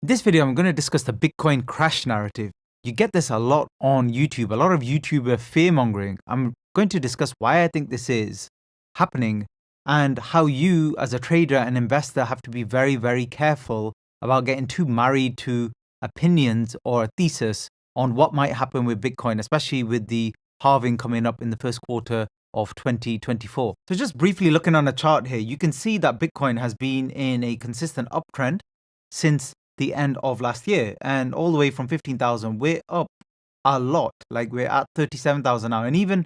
In this video, I'm going to discuss the Bitcoin crash narrative. You get this a lot on YouTube, a lot of YouTuber fear mongering. I'm going to discuss why I think this is happening and how you, as a trader and investor, have to be very, very careful about getting too married to opinions or a thesis on what might happen with Bitcoin, especially with the halving coming up in the first quarter of 2024. So just briefly looking on a chart here, you can see that Bitcoin has been in a consistent uptrend since the end of last year, and all the way from 15,000 we're up a lot. Like, we're at 37,000 now, and even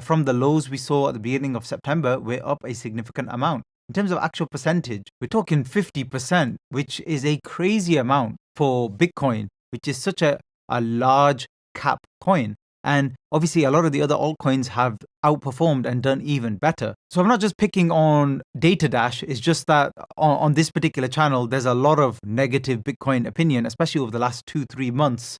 from the lows we saw at the beginning of September, we're up a significant amount. In terms of actual percentage, we're talking 50%, which is a crazy amount for Bitcoin, which is such a large cap coin. And obviously, a lot of the other altcoins have outperformed and done even better. So I'm not just picking on Data Dash. It's just that on this particular channel, there's a lot of negative Bitcoin opinion, especially over the last 2-3 months,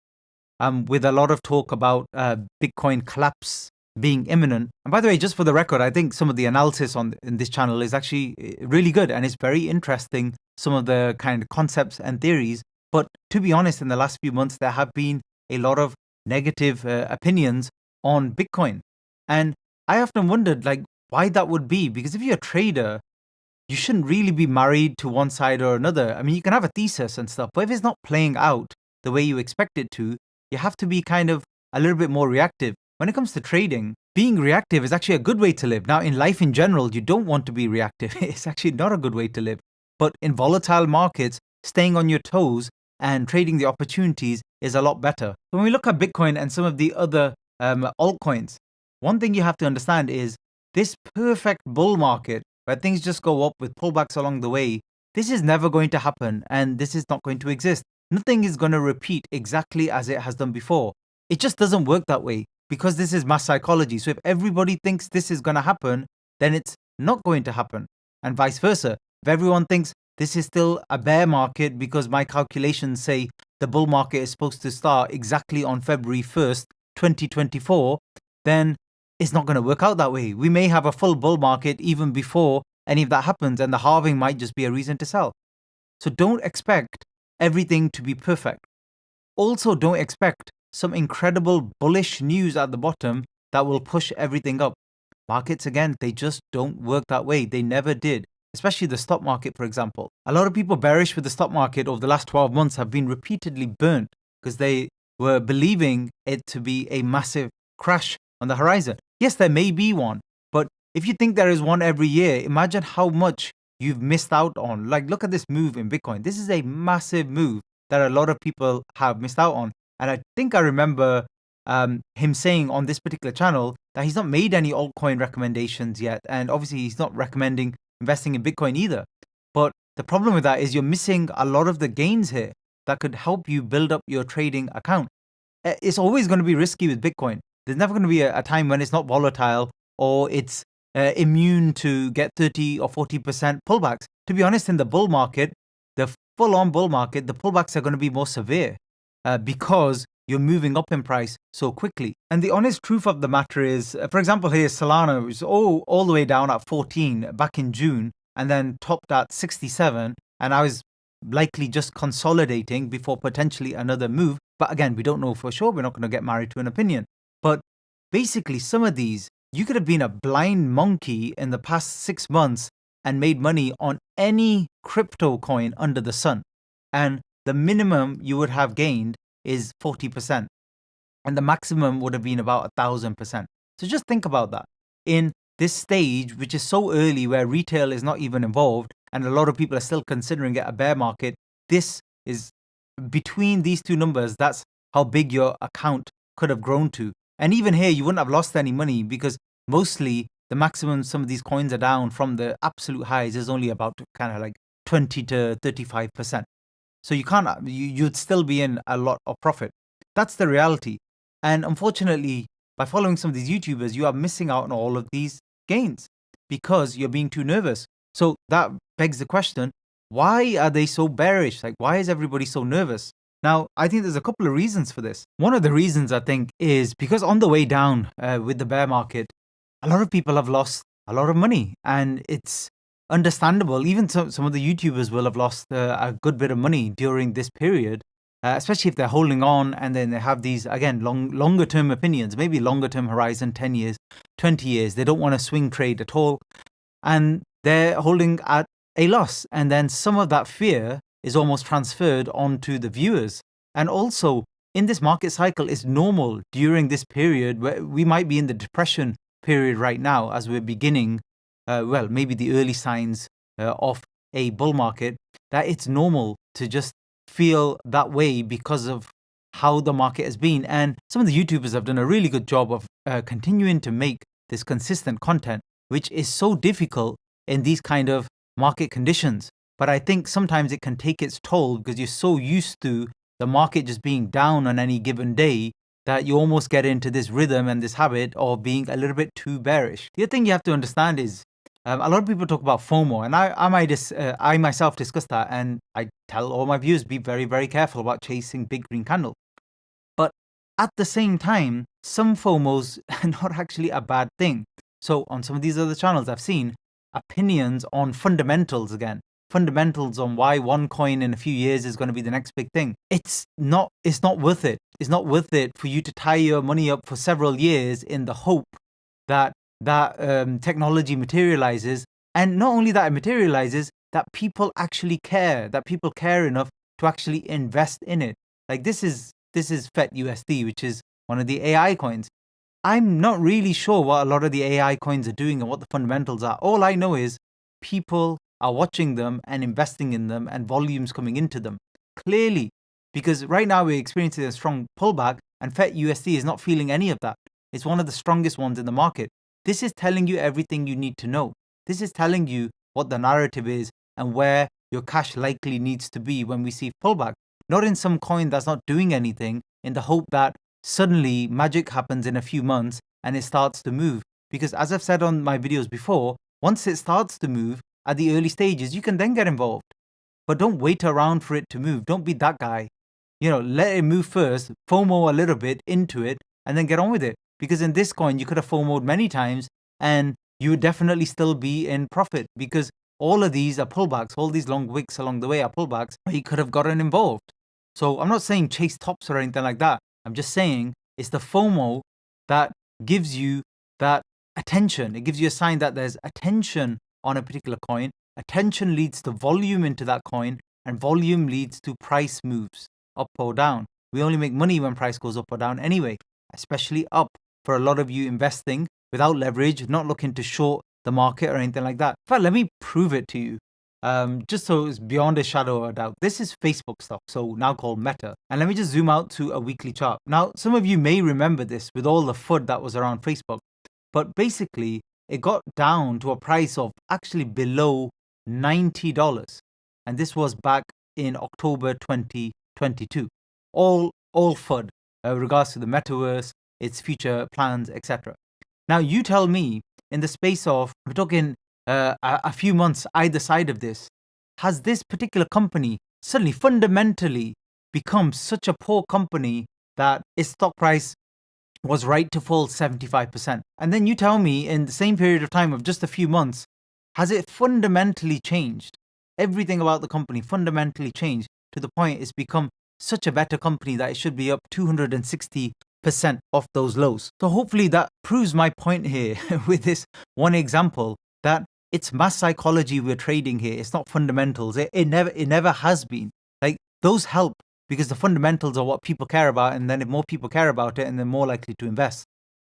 with a lot of talk about Bitcoin collapse being imminent. And by the way, just for the record, I think some of the analysis in this channel is actually really good, and it's very interesting, some of the kind of concepts and theories. But to be honest, in the last few months, there have been a lot of negative opinions on Bitcoin. And I often wondered, like, why that would be, because if you're a trader, you shouldn't really be married to one side or another. I mean, you can have a thesis and stuff, but if it's not playing out the way you expect it to, you have to be kind of a little bit more reactive. When it comes to trading, being reactive is actually a good way to live. Now, in life in general, you don't want to be reactive. It's actually not a good way to live. But in volatile markets, staying on your toes and trading the opportunities is a lot better. So when we look at Bitcoin and some of the other altcoins, one thing you have to understand is this perfect bull market where things just go up with pullbacks along the way, this is never going to happen, and this is not going to exist. Nothing is going to repeat exactly as it has done before. It just doesn't work that way, because this is mass psychology. So if everybody thinks this is going to happen, then it's not going to happen, and vice versa. If everyone thinks this is still a bear market because my calculations say the bull market is supposed to start exactly on February 1st, 2024, then it's not going to work out that way. We may have a full bull market even before any of that happens, and the halving might just be a reason to sell. So don't expect everything to be perfect. Also, don't expect some incredible bullish news at the bottom that will push everything up. Markets, again, they just don't work that way. They never did. Especially the stock market, for example. A lot of people bearish with the stock market over the last 12 months have been repeatedly burnt because they were believing it to be a massive crash on the horizon. Yes, there may be one, but if you think there is one every year, imagine how much you've missed out on. Like, look at this move in Bitcoin. This is a massive move that a lot of people have missed out on. And I think I remember him saying on this particular channel that he's not made any altcoin recommendations yet. And obviously, he's not recommending investing in Bitcoin either. But the problem with that is you're missing a lot of the gains here that could help you build up your trading account. It's always going to be risky with Bitcoin. There's never going to be a time when it's not volatile or it's immune to get 30 or 40% pullbacks. To be honest, in the bull market, the full-on bull market, the pullbacks are going to be more severe because you're moving up in price so quickly. And the honest truth of the matter is, for example, here Solana was all the way down at 14 back in June, and then topped at 67, and I was likely just consolidating before potentially another move. But again, we don't know for sure. We're not going to get married to an opinion. But basically, some of these, you could have been a blind monkey in the past 6 months and made money on any crypto coin under the sun. And the minimum you would have gained is 40%. And the maximum would have been about 1,000%. So just think about that. In this stage, which is so early, where retail is not even involved, and a lot of people are still considering it a bear market, this is, between these two numbers, that's how big your account could have grown to. And even here, you wouldn't have lost any money, because mostly the maximum some of these coins are down from the absolute highs is only about kind of like 20 to 35%. So you can't, you'd still be in a lot of profit. That's the reality. And unfortunately, by following some of these YouTubers, you are missing out on all of these gains because you're being too nervous. So that begs the question, why are they so bearish? Like, why is everybody so nervous? Now, I think there's a couple of reasons for this. One of the reasons, I think, is because on the way down with the bear market, a lot of people have lost a lot of money, and it's understandable. Even some of the YouTubers will have lost a good bit of money during this period, especially if they're holding on and then they have these, again, longer term opinions, maybe longer term horizon, 10 years, 20 years. They don't want to swing trade at all. And they're holding at a loss. And then some of that fear is almost transferred onto the viewers. And also, in this market cycle, it's normal during this period where we might be in the depression period right now as we're beginning, maybe the early signs of a bull market, that it's normal to just feel that way because of how the market has been. And some of the YouTubers have done a really good job of continuing to make this consistent content, which is so difficult in these kind of market conditions. But I think sometimes it can take its toll because you're so used to the market just being down on any given day that you almost get into this rhythm and this habit of being a little bit too bearish. The other thing you have to understand is a lot of people talk about FOMO, and I myself discuss that, and I tell all my viewers, be very, very careful about chasing big green candles. But at the same time, some FOMOs are not actually a bad thing. So on some of these other channels, I've seen opinions on fundamentals again. Fundamentals on why one coin in a few years is going to be the next big thing. It's not worth it. It's not worth it for you to tie your money up for several years in the hope that technology materializes. And not only that it materializes, that people actually care, that people care enough to actually invest in it. Like this is FET USD, which is one of the AI coins. I'm not really sure what a lot of the AI coins are doing and what the fundamentals are. All I know is people are watching them and investing in them and volumes coming into them. Clearly, because right now we're experiencing a strong pullback and FET USD is not feeling any of that. It's one of the strongest ones in the market. This is telling you everything you need to know. This is telling you what the narrative is and where your cash likely needs to be when we see pullback. Not in some coin that's not doing anything in the hope that suddenly magic happens in a few months and it starts to move. Because as I've said on my videos before, once it starts to move at the early stages, you can then get involved. But don't wait around for it to move. Don't be that guy. Let it move first, FOMO a little bit into it, and then get on with it. Because in this coin, you could have FOMO'd many times and you would definitely still be in profit because all of these are pullbacks. All these long wicks along the way are pullbacks. You could have gotten involved. So I'm not saying chase tops or anything like that. I'm just saying it's the FOMO that gives you that attention. It gives you a sign that there's attention on a particular coin. Attention leads to volume into that coin, and volume leads to price moves up or down. We only make money when price goes up or down anyway, especially up. For a lot of you investing without leverage, not looking to short the market or anything like that. In fact, let me prove it to you. Just so it's beyond a shadow of a doubt. This is Facebook stock, so now called Meta. And let me just zoom out to a weekly chart. Now, some of you may remember this with all the FUD that was around Facebook, but basically it got down to a price of actually below $90. And this was back in October 2022. All FUD regards to the metaverse, its future plans, etc. Now, you tell me, in the space of, we're talking a few months either side of this, has this particular company suddenly fundamentally become such a poor company that its stock price was right to fall 75%? And then you tell me, in the same period of time of just a few months, has it fundamentally changed? Everything about the company fundamentally changed to the point it's become such a better company that it should be up 260% off those lows. So hopefully that proves my point here with this one example, that it's mass psychology we're trading here. It's not fundamentals. It never has been. Like, those help because the fundamentals are what people care about, and then if more people care about it, and they're more likely to invest.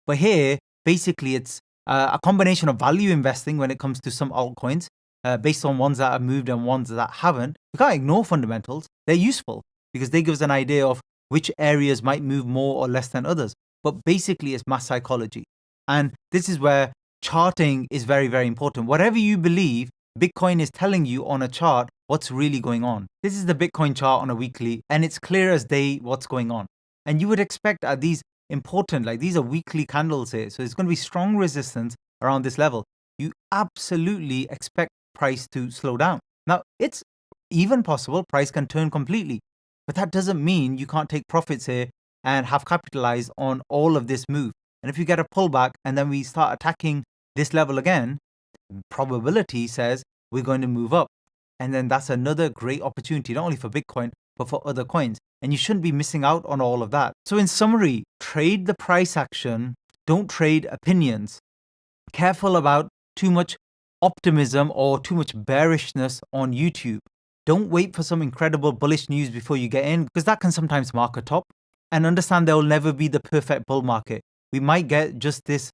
But here, basically, it's a combination of value investing when it comes to some altcoins, based on ones that have moved and ones that haven't. We can't ignore fundamentals. They're useful because they give us an idea of which areas might move more or less than others. But basically, it's mass psychology. And this is where charting is very, very important. Whatever you believe, Bitcoin is telling you on a chart what's really going on. This is the Bitcoin chart on a weekly, and it's clear as day what's going on. And you would expect at these important, like these are weekly candles here, so there's going to be strong resistance around this level. You absolutely expect price to slow down. Now, it's even possible price can turn completely, but that doesn't mean you can't take profits here and have capitalized on all of this move. And if you get a pullback and then we start attacking this level again, probability says we're going to move up. And then that's another great opportunity, not only for Bitcoin, but for other coins. And you shouldn't be missing out on all of that. So in summary, trade the price action, don't trade opinions. Careful about too much optimism or too much bearishness on YouTube. Don't wait for some incredible bullish news before you get in, because that can sometimes mark a top. And understand there will never be the perfect bull market. We might get just this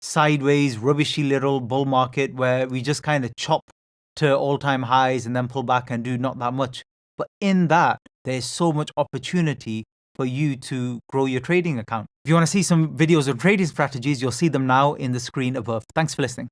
sideways, rubbishy little bull market where we just kind of chop to all-time highs and then pull back and do not that much. But in that, there's so much opportunity for you to grow your trading account. If you want to see some videos on trading strategies, you'll see them now in the screen above. Thanks for listening.